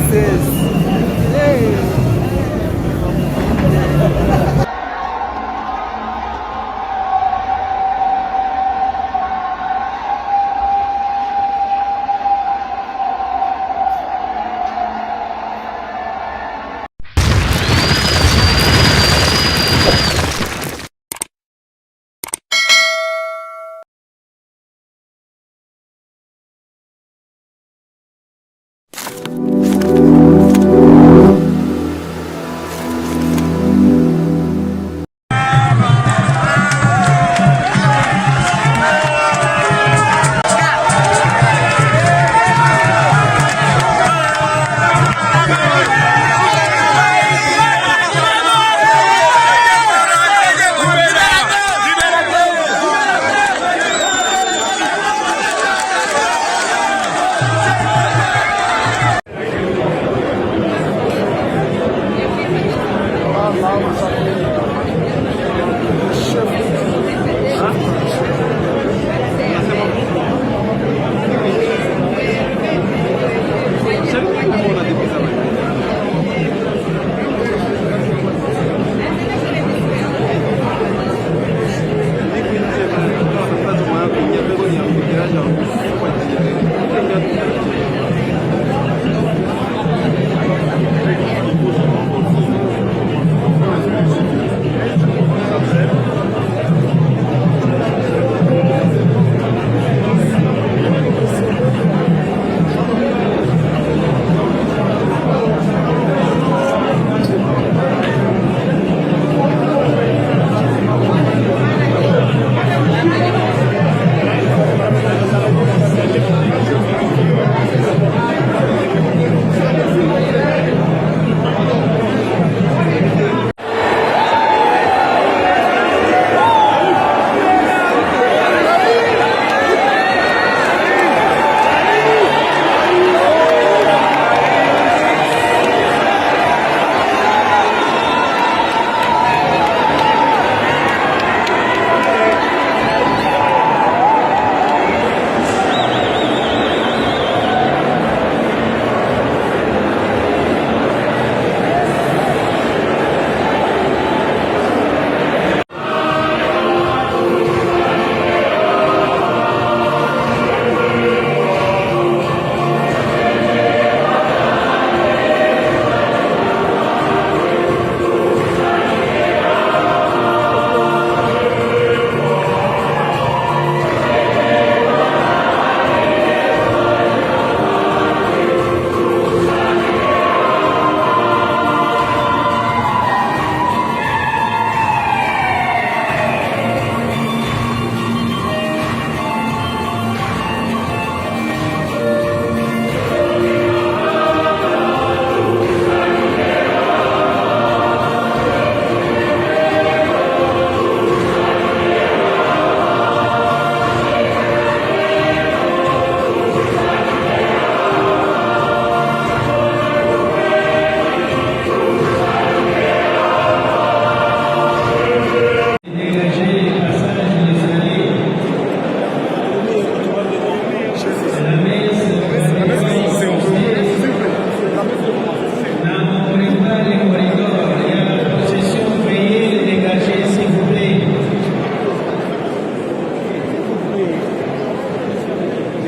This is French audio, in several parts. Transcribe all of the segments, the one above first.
Access. Hey.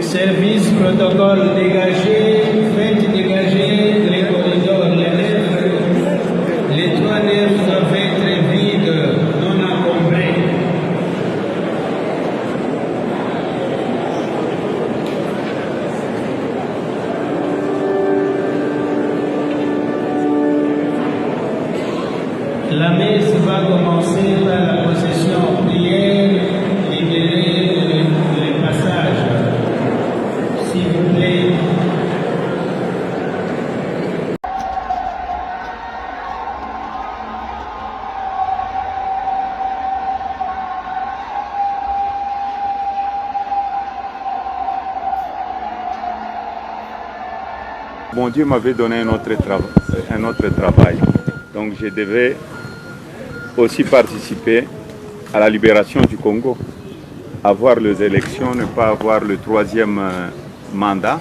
Service protocole dégagé, faites dégager les corridors, les nefs, les 3 nefs doivent être vides, non encombrés. La messe va commencer par la procession prière, libérer les passages. S'il vous plaît. Bon Dieu m'avait donné un autre travail. Donc je devais aussi participer à la libération du Congo, avoir les élections, ne pas avoir le 3e mandat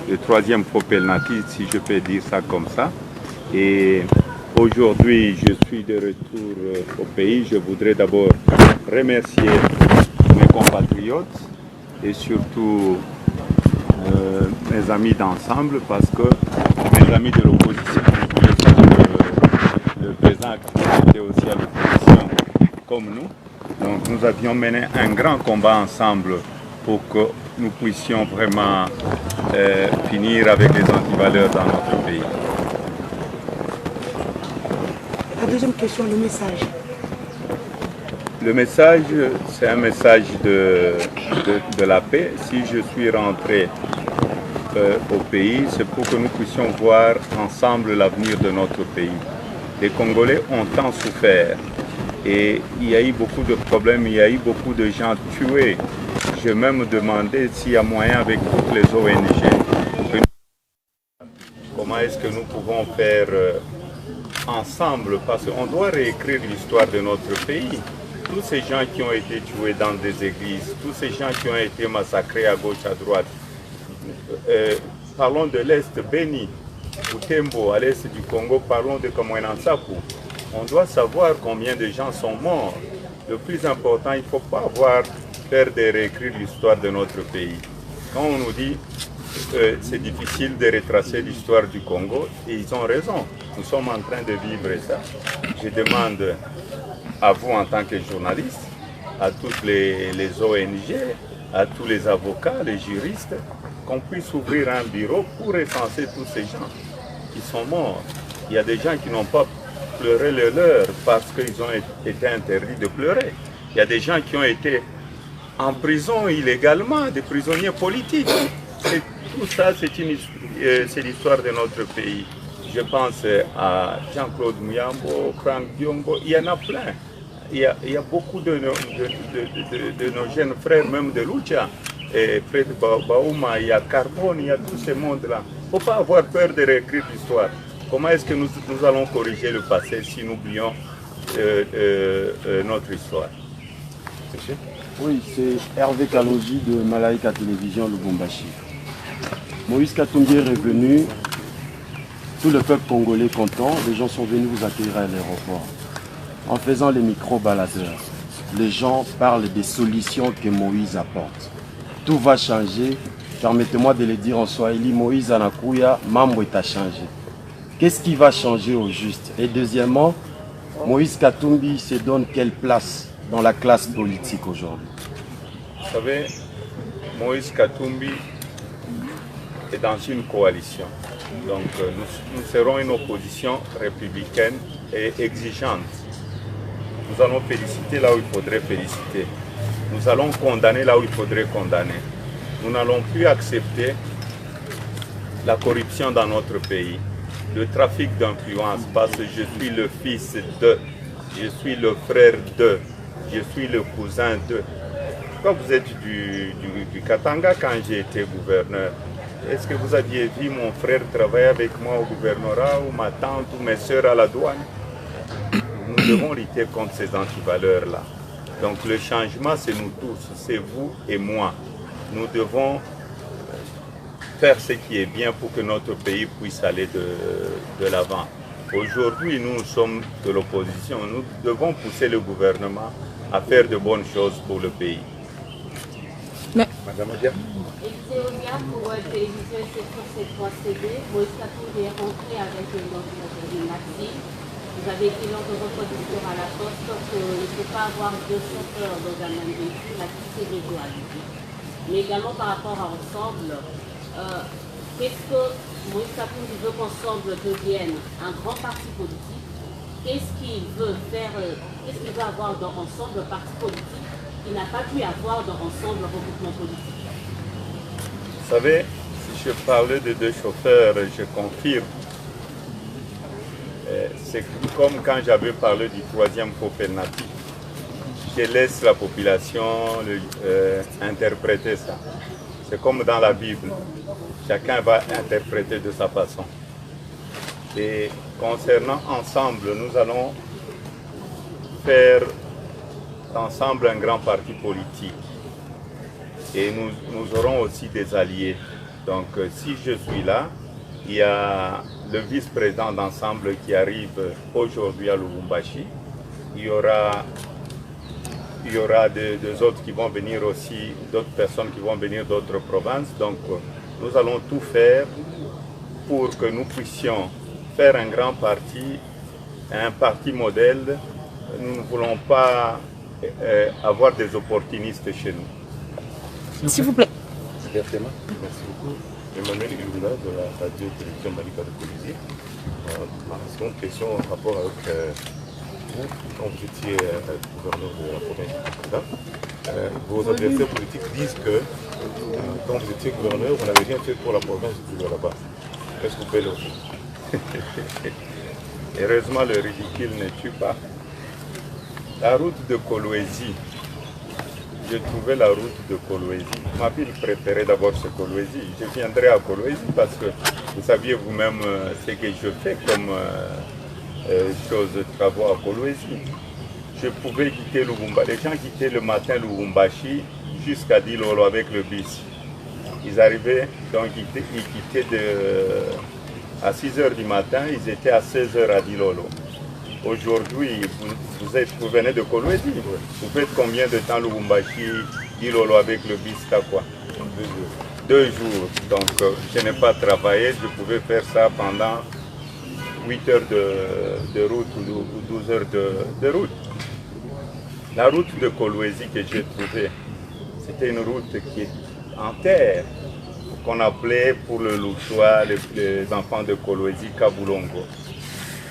le troisième faux penalty, si je peux dire ça comme ça. Et aujourd'hui, je suis de retour au pays. Je voudrais d'abord remercier mes compatriotes et surtout mes amis d'ensemble, parce que mes amis de l'opposition, le président était aussi à l'opposition comme nous. Donc nous avions mené un grand combat ensemble pour que nous puissions vraiment finir avec les antivaleurs dans notre pays. La deuxième question, le message. Le message, c'est un message de la paix. Si je suis rentré au pays, c'est pour que nous puissions voir ensemble l'avenir de notre pays. Les Congolais ont tant souffert et il y a eu beaucoup de problèmes, il y a eu beaucoup de gens tués. J'ai même demandé s'il y a moyen avec toutes les ONG, comment est-ce que nous pouvons faire ensemble, parce qu'on doit réécrire l'histoire de notre pays. Tous ces gens qui ont été tués dans des églises, tous ces gens qui ont été massacrés à gauche, à droite. Parlons de l'Est, Beni, Butembo, à l'Est du Congo, parlons de Kamwena Nsapu. On doit savoir combien de gens sont morts. Le plus important, il ne faut pas faire de réécrire l'histoire de notre pays. Quand on nous dit que c'est difficile de retracer l'histoire du Congo, et ils ont raison. Nous sommes en train de vivre ça. Je demande à vous en tant que journaliste, à toutes les ONG, à tous les avocats, les juristes, qu'on puisse ouvrir un bureau pour recenser tous ces gens qui sont morts. Il y a des gens qui n'ont pas pleuré le leur parce qu'ils ont été interdits de pleurer. Il y a des gens qui ont été en prison illégalement, des prisonniers politiques. Tout ça, c'est l'histoire de notre pays. Je pense à Jean-Claude Muyambo, Frank Diongo, il y en a plein. Il y a beaucoup de nos jeunes frères, même de Lucha, et Fred Bauma, il y a Carbone, il y a tout ce monde-là. Il ne faut pas avoir peur de réécrire l'histoire. Comment est-ce que nous allons corriger le passé si nous oublions notre histoire? Oui, c'est Hervé Kalonji de Malaika Télévision Lubumbashi. Moïse Katumbi est revenu, tout le peuple congolais content, les gens sont venus vous accueillir à l'aéroport. En faisant les micro-baladeurs, les gens parlent des solutions que Moïse apporte. Tout va changer, permettez-moi de le dire en swahili, Moïse anakuya, mambo est à changer. Qu'est-ce qui va changer au juste? Et deuxièmement, Moïse Katumbi se donne quelle place dans la classe politique aujourd'hui? Vous savez, Moïse Katumbi est dans une coalition. Donc nous serons une opposition républicaine et exigeante. Nous allons féliciter là où il faudrait féliciter. Nous allons condamner là où il faudrait condamner. Nous n'allons plus accepter la corruption dans notre pays, le trafic d'influence, parce que je suis le fils de, je suis le frère de, je suis le cousin de. Pourquoi vous êtes du Katanga quand j'ai été gouverneur? Est-ce que vous aviez vu mon frère travailler avec moi au gouvernorat, ou ma tante, ou mes soeurs à la douane? Nous devons lutter contre ces antivaleurs-là. Donc le changement, c'est nous tous, c'est vous et moi. Nous devons faire ce qui est bien pour que notre pays puisse aller de l'avant. Aujourd'hui, nous sommes de l'opposition. Nous devons pousser le gouvernement à faire de bonnes choses pour le pays. Mais... Madame Odia. Pour télévision sur ces 3 CD, Moïse Katumbi est rentré avec notre Maxi. Vous avez dit lors de votre discours à la poste qu'il ne faut pas avoir 2 chauffeurs dans un même véhicule, Maxi c'est réduit. Mais également par rapport à Ensemble, qu'est-ce que Moïse Katumbi veut qu'Ensemble devienne un grand parti politique? Qu'est-ce qu'il veut faire, qu'est-ce qu'il veut avoir dans Ensemble, le parti politique, qu'il n'a pas pu avoir dans Ensemble, le regroupement politique? Vous savez, si je parlais de 2 chauffeurs, je confirme. C'est comme quand j'avais parlé du 3e faux penalty. Je laisse la population interpréter ça. C'est comme dans la Bible. Chacun va interpréter de sa façon. Et concernant Ensemble, nous allons faire ensemble un grand parti politique. Et nous aurons aussi des alliés. Donc si je suis là, il y a le vice-président d'ensemble qui arrive aujourd'hui à Lubumbashi. Il y aura des autres qui vont venir aussi, d'autres personnes qui vont venir d'autres provinces. Donc nous allons tout faire pour que nous puissions faire un grand parti, un parti modèle. Nous ne voulons pas avoir des opportunistes chez nous. S'il vous plaît. Merci beaucoup. Emmanuel Iluna de la radio-télévision Malika de Colisie. C'est une question en rapport avec quand vous étiez gouverneur de la province du Katanga. Vos adversaires politiques disent que quand vous étiez gouverneur, vous n'avez rien fait pour la province du là-bas. Qu'est-ce que vous pouvez leur dire? Heureusement, le ridicule ne tue pas. La route de Kolwezi, j'ai trouvé la route de Kolwezi. Ma ville préférée d'abord c'est Kolwezi. Je viendrai à Kolwezi parce que vous saviez vous-même ce que je fais comme chose de travaux à Kolwezi. Je pouvais quitter Lubumbashi. Les gens quittaient le matin Lubumbashi jusqu'à Dilolo avec le bus. Ils arrivaient, donc ils quittaient à 6 h du matin, ils étaient à 16 h à Dilolo. Aujourd'hui, vous venez de Kolwezi. Vous faites combien de temps Lubumbashi, Dilolo avec le bus, quoi? 2 jours. Donc je n'ai pas travaillé, je pouvais faire ça pendant 8 heures de route ou 12 heures de route. La route de Kolwezi que j'ai trouvée, c'était une route qui est en terre, qu'on appelait pour le Louchois, les enfants de Kolwezi, Kabulongo.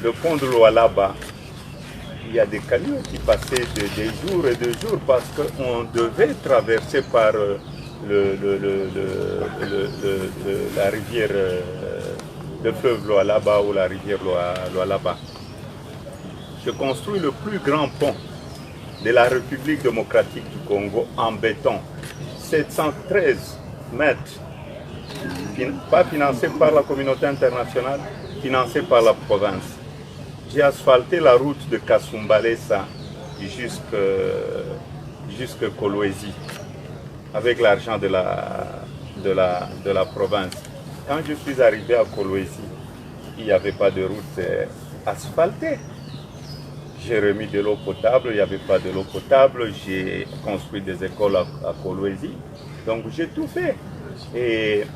Le pont de Lualaba, il y a des camions qui passaient des jours et des jours parce qu'on devait traverser par la rivière, le fleuve Lualaba ou la rivière Lualaba. Je construis le plus grand pont de la République démocratique du Congo en béton, 713 mètres, pas financé par la communauté internationale, financé par la province. J'ai asphalté la route de Kasumbalesa jusqu'à Kolwezi avec l'argent de la province. Quand je suis arrivé à Kolwezi, il n'y avait pas de route asphaltée. J'ai remis de l'eau potable, il n'y avait pas de l'eau potable. J'ai construit des écoles à Kolwezi. Donc j'ai tout fait. Et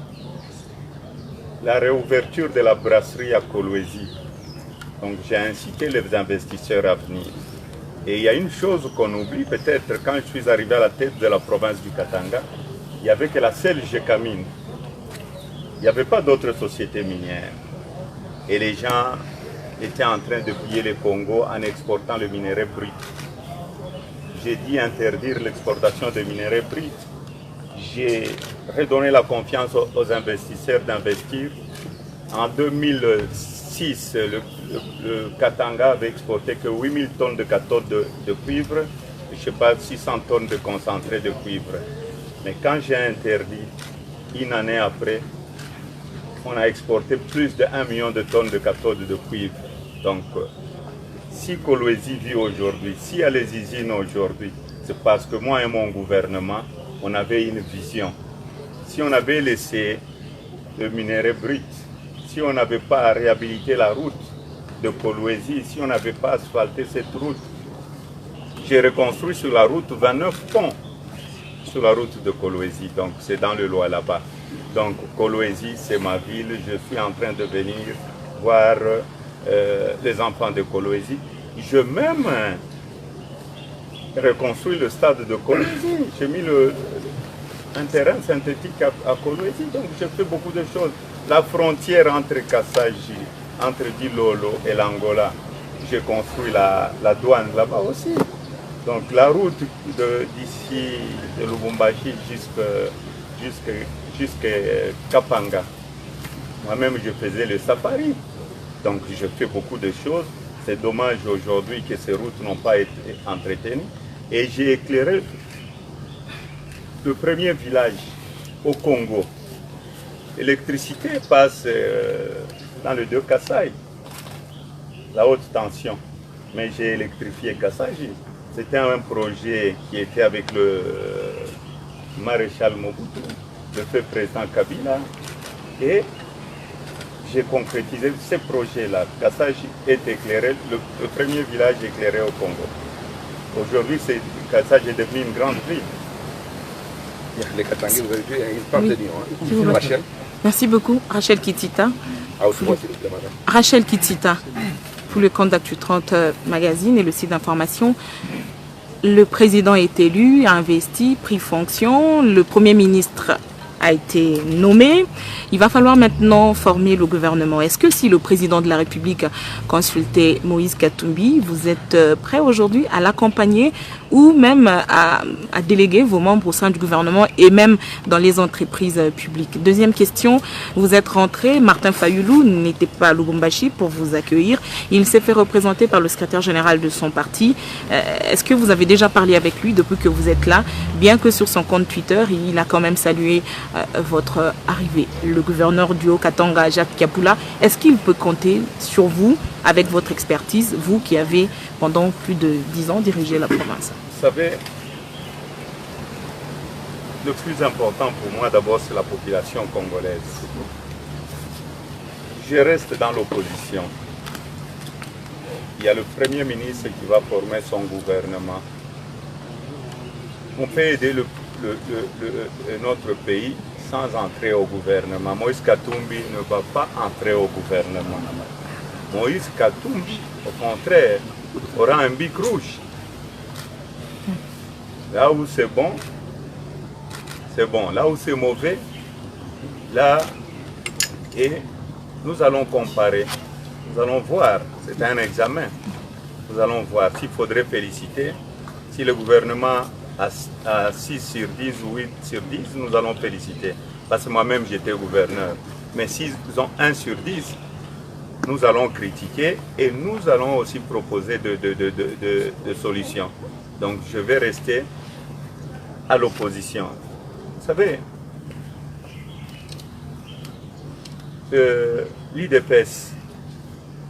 la réouverture de la brasserie à Kolwezi. Donc j'ai incité les investisseurs à venir. Et il y a une chose qu'on oublie peut-être, quand je suis arrivé à la tête de la province du Katanga, il n'y avait que la seule Gécamine. Il n'y avait pas d'autres sociétés minières. Et les gens étaient en train de piller le Congo en exportant le minerai brut. J'ai dit interdire l'exportation de minerais bruts. J'ai redonné la confiance aux investisseurs d'investir. En 2006, le Katanga avait exporté que 8000 tonnes de cathodes de cuivre, je ne sais pas, 600 tonnes de concentré de cuivre. Mais quand j'ai interdit, une année après, on a exporté plus de 1 million de tonnes de cathodes de cuivre. Donc, si Kolwezi vit aujourd'hui, s'il y a les usines aujourd'hui, c'est parce que moi et mon gouvernement, on avait une vision. Si on avait laissé le minerai brut, si on n'avait pas réhabilité la route de Kolwezi, si on n'avait pas asphalté cette route, j'ai reconstruit sur la route 29 ponts sur la route de Kolwezi. Donc c'est dans le Lualaba. Donc Kolwezi, c'est ma ville. Je suis en train de venir voir les enfants de Kolwezi. Je même reconstruit le stade de Kolwezi. J'ai mis un terrain synthétique à Kolwezi. Donc j'ai fait beaucoup de choses. La frontière entre Kassaji, entre Dilolo et l'Angola, j'ai construit la douane là-bas aussi. Donc la route d'ici de Lubumbashi jusqu'à Kapanga. Moi-même, je faisais le safari. Donc je fais beaucoup de choses. C'est dommage aujourd'hui que ces routes n'ont pas été entretenues. Et j'ai éclairé le premier village au Congo. L'électricité passe dans le 2 Kassai, la haute tension. Mais j'ai électrifié Kassaji. C'était un projet qui était avec le maréchal Mobutu. le feu président Kabila et j'ai concrétisé ces projets-là. Kassaj est éclairé, le premier village éclairé au Congo. Aujourd'hui, Kassaj est devenu une grande ville. Les Katangais, vous avez vu, ils parlent de Lyon. Hein. Rachel. Merci beaucoup, Rachel Kitita. Rachel Kitita, pour le compte d'Actu 30 Magazine et le site d'information. Le président est élu, a investi, pris fonction. Le Premier ministre a été nommé. Il va falloir maintenant former le gouvernement. Est-ce que si le président de la République consultait Moïse Katumbi, vous êtes prêt aujourd'hui à l'accompagner ou même à déléguer vos membres au sein du gouvernement et même dans les entreprises publiques? Deuxième question, vous êtes rentré, Martin Fayoulou n'était pas à Lubumbashi pour vous accueillir. Il s'est fait représenter par le secrétaire général de son parti. Est-ce que vous avez déjà parlé avec lui depuis que vous êtes là? Bien que sur son compte Twitter, il a quand même salué votre arrivée. Le gouverneur du Haut-Katanga, Jacques Kapula, est-ce qu'il peut compter sur vous avec votre expertise, vous qui avez pendant plus de 10 ans dirigé la province? Vous savez, le plus important pour moi d'abord c'est la population congolaise. Je reste dans l'opposition. Il y a le Premier ministre qui va former son gouvernement. On peut aider notre pays sans entrer au gouvernement. Moïse Katumbi ne va pas entrer au gouvernement. Moïse Katumbi, au contraire, aura un bic rouge. Là où c'est bon, c'est bon. Là où c'est mauvais, là, et nous allons comparer. Nous allons voir, c'est un examen. Nous allons voir s'il faudrait féliciter. Si le gouvernement à 6 sur 10 ou 8 sur 10, nous allons féliciter. Parce que moi-même, j'étais gouverneur. Mais s'ils ont 1 sur 10, nous allons critiquer et nous allons aussi proposer de solutions. Donc, je vais rester à l'opposition. Vous savez, l'IDPS,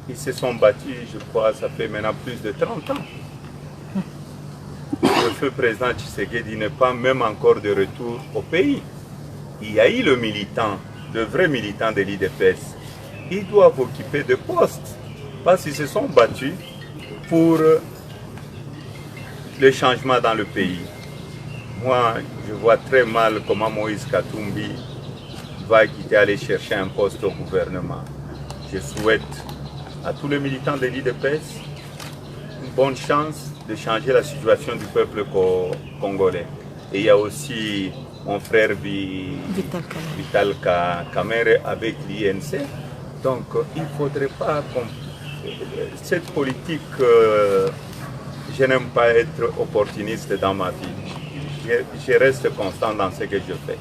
ils se sont battus, je crois, ça fait maintenant plus de 30 ans. Le feu président Tshisekedi n'est pas même encore de retour au pays. Il y a eu le militant, le vrai militant de l'IDPS. Ils doivent occuper des postes parce qu'ils se sont battus pour le changement dans le pays. Moi, je vois très mal comment Moïse Katumbi va quitter, aller chercher un poste au gouvernement. Je souhaite à tous les militants de l'IDPS une bonne chance de changer la situation du peuple congolais. Et il y a aussi mon frère Vital Kamerhe avec l'INC. Donc il ne faudrait pas... Cette politique, je n'aime pas être opportuniste dans ma vie. Je reste constant dans ce que je fais.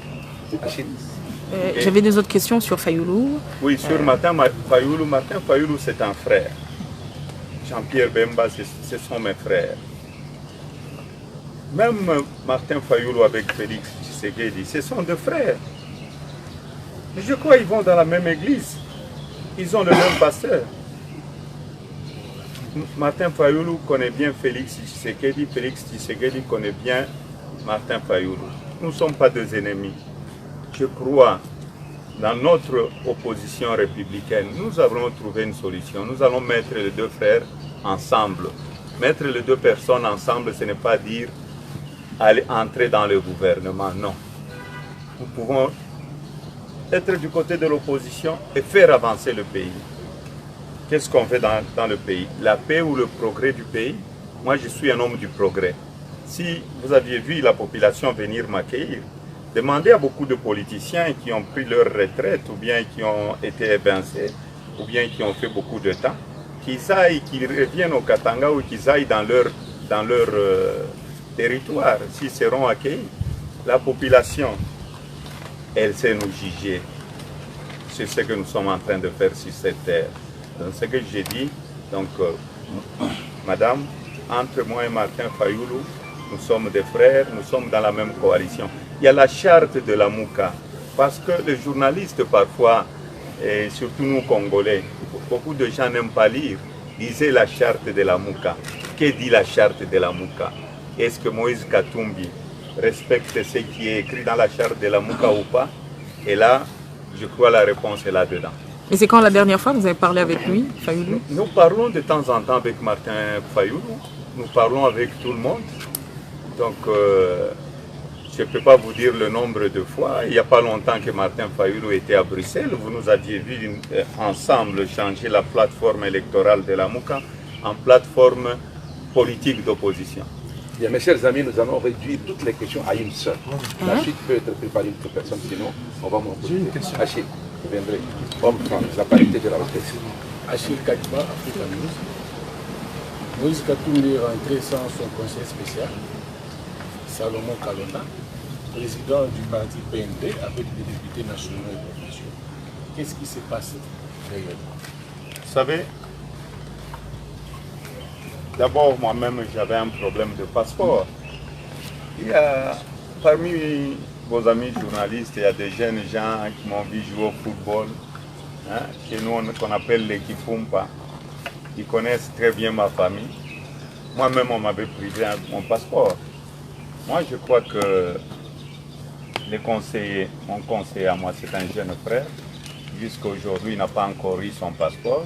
J'avais des autres questions sur Fayoulou. Oui, sur Martin Fayoulou. Martin Fayoulou, c'est un frère. Jean-Pierre Bemba, ce sont mes frères. Même Martin Fayoulou avec Félix Tshisekedi, ce sont deux frères. Je crois qu'ils vont dans la même église. Ils ont le même pasteur. Martin Fayoulou connaît bien Félix Tshisekedi. Félix Tshisekedi connaît bien Martin Fayoulou. Nous ne sommes pas deux ennemis. Je crois, dans notre opposition républicaine, nous avons trouvé une solution. Nous allons mettre les deux frères ensemble. Mettre les deux personnes ensemble, ce n'est pas dire aller entrer dans le gouvernement, non. Nous pouvons être du côté de l'opposition et faire avancer le pays. Qu'est-ce qu'on fait dans le pays? La paix ou le progrès du pays? Moi, je suis un homme du progrès. Si vous aviez vu la population venir m'accueillir, demandez à beaucoup de politiciens qui ont pris leur retraite ou bien qui ont été évincés ou bien qui ont fait beaucoup de temps, qu'ils aillent, qu'ils reviennent au Katanga ou qu'ils aillent dans leur territoire, s'ils seront accueillis. La population, elle sait nous juger. C'est ce que nous sommes en train de faire sur cette terre. Donc ce que j'ai dit, donc madame, entre moi et Martin Fayoulou, nous sommes des frères, nous sommes dans la même coalition. Il y a la charte de la Mouka, parce que les journalistes parfois, et surtout nous Congolais, beaucoup de gens n'aiment pas lire, lisaient la charte de la Mouka. Que dit la charte de la Mouka? Est-ce que Moïse Katumbi respecte ce qui est écrit dans la charte de la Mouka ou pas? Et là, je crois la réponse est là-dedans. Et c'est quand la dernière fois que vous avez parlé avec lui, Fayoulou? Nous parlons de temps en temps avec Martin Fayoulou. Nous parlons avec tout le monde. Donc, je ne peux pas vous dire le nombre de fois. Il n'y a pas longtemps que Martin Fayoulou était à Bruxelles. Vous nous aviez vu ensemble changer la plateforme électorale de la Mouka en plateforme politique d'opposition. Bien, mes chers amis, nous allons réduire toutes les questions à une seule. La suite peut être préparée une autre personne, sinon on va m'en poser. Achille, vous viendrez. Homme France, la parité de la retraite. Achille Kadiba, Africa News. Moïse Katumbi est rentré sans son conseil spécial. Salomon Kalonda, président du parti PND avec des députés nationaux et provinciaux. Qu'est-ce qui s'est passé réellement? Vous savez, d'abord moi-même j'avais un problème de passeport. Il y a parmi vos amis journalistes, il y a des jeunes gens qui m'ont vu jouer au football, hein, chez nous qu'on appelle les Kifumpa. Ils connaissent très bien ma famille. Moi-même on m'avait privé mon passeport. Moi je crois que les conseillers, mon conseiller à moi c'est un jeune frère. Jusqu'à aujourd'hui il n'a pas encore eu son passeport,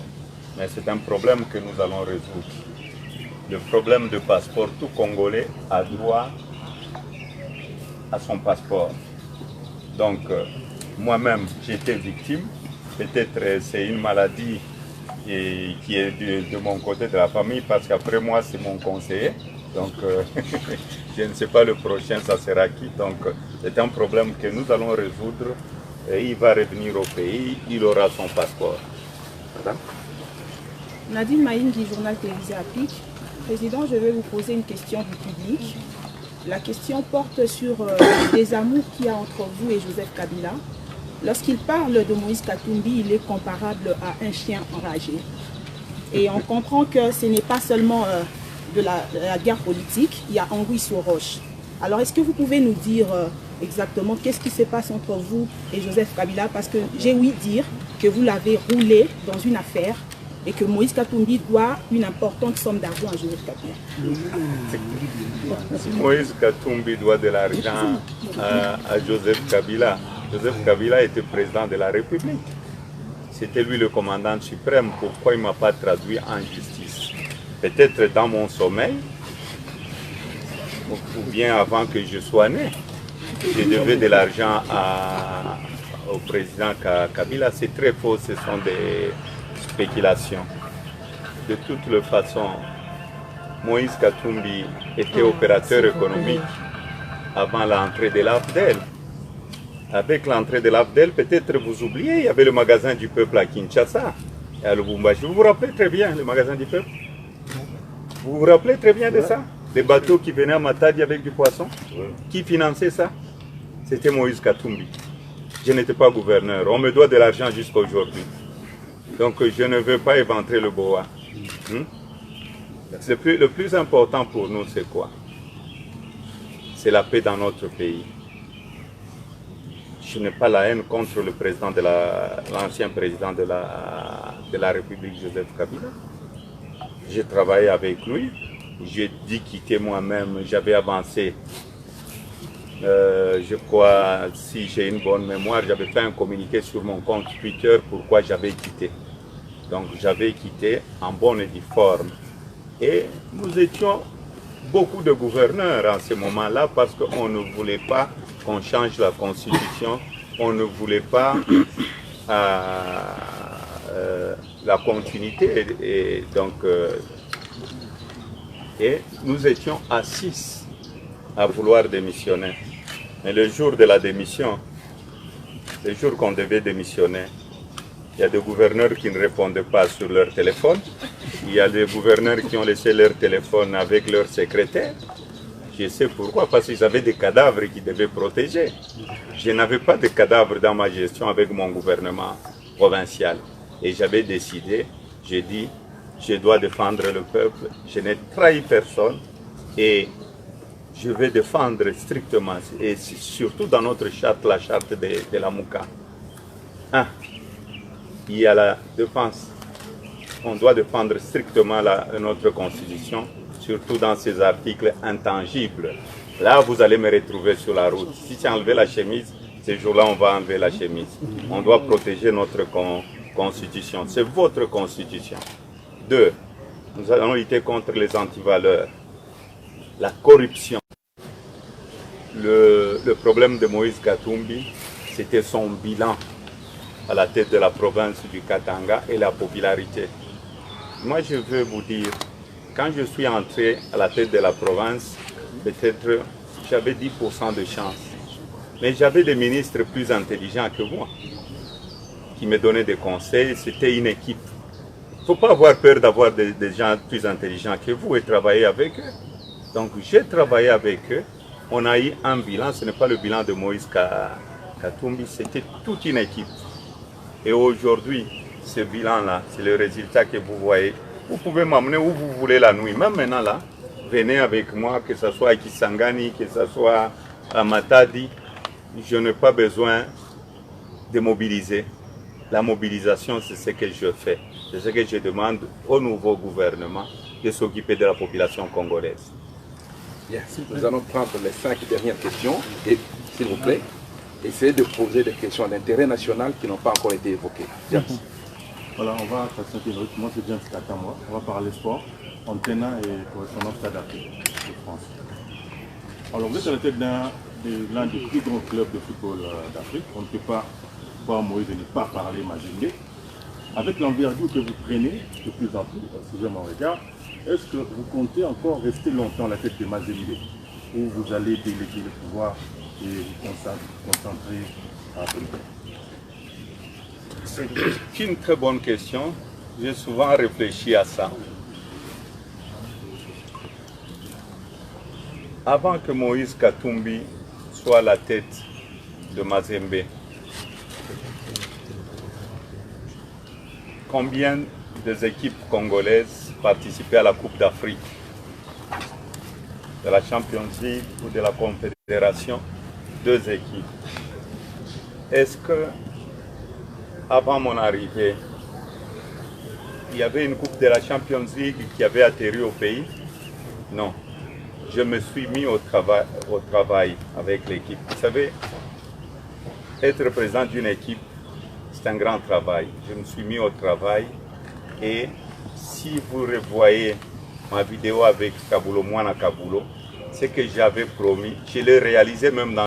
mais c'est un problème que nous allons résoudre. Le problème de passeport, tout Congolais a droit à son passeport. Donc, moi-même, j'étais victime. Peut-être c'est une maladie qui est de mon côté de la famille, parce qu'après moi, c'est mon conseiller. Donc, je ne sais pas le prochain, ça sera qui. Donc, c'est un problème que nous allons résoudre. Et il va revenir au pays, il aura son passeport. Madame? Nadine Maïngi, journal télévisé Applique. Président, je vais vous poser une question du public. La question porte sur les amours qu'il y a entre vous et Joseph Kabila. Lorsqu'il parle de Moïse Katumbi, il est comparable à un chien enragé. Et on comprend que ce n'est pas seulement de la guerre politique, il y a anguille sur roche. Alors est-ce que vous pouvez nous dire exactement qu'est-ce qui se passe entre vous et Joseph Kabila? Parce que j'ai ouï dire que vous l'avez roulé dans une affaire et que Moïse Katumbi doit une importante somme d'argent à Joseph Kabila. Moïse Katumbi doit de l'argent à Joseph Kabila. Joseph Kabila était président de la République. C'était lui le commandant suprême. Pourquoi il ne m'a pas traduit en justice? Peut-être dans mon sommeil, ou bien avant que je sois né. Je devais de l'argent au président Kabila. C'est très faux, ce sont des spéculations. De toutes les façons, Moïse Katumbi était opérateur économique avant l'entrée de l'AFDEL. Avec l'entrée de l'AFDEL, peut-être vous oubliez, il y avait le magasin du peuple à Kinshasa et à Lubumbashi. Vous vous rappelez très bien le magasin du peuple? Vous vous rappelez très bien de ça? Des bateaux qui venaient à Matadi avec du poisson? Qui finançait ça? C'était Moïse Katumbi. Je n'étais pas gouverneur. On me doit de l'argent jusqu'à aujourd'hui. Donc je ne veux pas éventrer le boa. Le plus important pour nous, c'est quoi? C'est la paix dans notre pays. Je n'ai pas la haine contre le président l'ancien président de la République, Joseph Kabila. J'ai travaillé avec lui. J'ai dit quitter moi-même. J'avais avancé. Je crois, si j'ai une bonne mémoire, j'avais fait un communiqué sur mon compte Twitter pourquoi j'avais quitté. Donc j'avais quitté en bonne et due forme. Et nous étions beaucoup de gouverneurs en ce moment-là parce qu'on ne voulait pas qu'on change la constitution, on ne voulait pas la continuité. Et donc, et nous étions à 6 à vouloir démissionner. Mais le jour de la démission, le jour qu'on devait démissionner, il y a des gouverneurs qui ne répondaient pas sur leur téléphone. Il y a des gouverneurs qui ont laissé leur téléphone avec leur secrétaire. Je sais pourquoi, parce qu'ils avaient des cadavres qu'ils devaient protéger. Je n'avais pas de cadavres dans ma gestion avec mon gouvernement provincial. Et j'avais décidé, j'ai dit, je dois défendre le peuple, je n'ai trahi personne et je vais défendre strictement, et surtout dans notre charte, la charte de la Mouka. Il y a la défense. On doit défendre strictement notre constitution, surtout dans ces articles intangibles. Là, vous allez me retrouver sur la route. Si tu as enlevé la chemise, ce jour-là, on va enlever la chemise. On doit protéger notre constitution. C'est votre constitution. 2. Nous allons lutter contre les antivaleurs, la corruption. Le problème de Moïse Katumbi, c'était son bilan à la tête de la province du Katanga et la popularité. Moi, je veux vous dire, quand je suis entré à la tête de la province, peut-être j'avais 10% de chance. Mais j'avais des ministres plus intelligents que moi qui me donnaient des conseils. C'était une équipe. Il ne faut pas avoir peur d'avoir des gens plus intelligents que vous et travailler avec eux. Donc j'ai travaillé avec eux. On a eu un bilan. Ce n'est pas le bilan de Moïse Katumbi, c'était toute une équipe. Et aujourd'hui, ce bilan-là, c'est le résultat que vous voyez. Vous pouvez m'amener où vous voulez la nuit. Même maintenant, là, venez avec moi, que ce soit à Kisangani, que ce soit à Matadi. Je n'ai pas besoin de mobiliser. La mobilisation, c'est ce que je fais. C'est ce que je demande au nouveau gouvernement de s'occuper de la population congolaise. Bien, nous allons prendre les 5 dernières questions et, s'il vous plaît, essayez de poser des questions d'intérêt national qui n'ont pas encore été évoquées. Voilà, on va passer directement, c'est James Katamwa. On va parler sport, Antena et correspondance Stade d'Afrique de France. Alors, vous êtes à la tête l'un des plus grands clubs de football d'Afrique. On ne peut pas voir Moïse et ne pas parler Mazembe. Avec l'envergure que vous prenez de plus en plus, si je m'en regarde, est-ce que vous comptez encore rester longtemps à la tête de Mazembe ou vous allez déléguer le pouvoir et vous concentrer à Afrique? C'est une très bonne question. J'ai souvent réfléchi à ça. Avant que Moïse Katumbi soit à la tête de Mazembe, combien des équipes congolaises participaient à la Coupe d'Afrique, de la Champions League ou de la Confédération? 2 équipes. Est-ce que, avant mon arrivée, il y avait une Coupe de la Champions League qui avait atterri au pays? Non. Je me suis mis au travail avec l'équipe. Vous savez, être président d'une équipe, c'est un grand travail. Je me suis mis au travail et si vous revoyez ma vidéo avec Kabulo, Mwana Kabulo, ce que j'avais promis, je l'ai réalisé même dans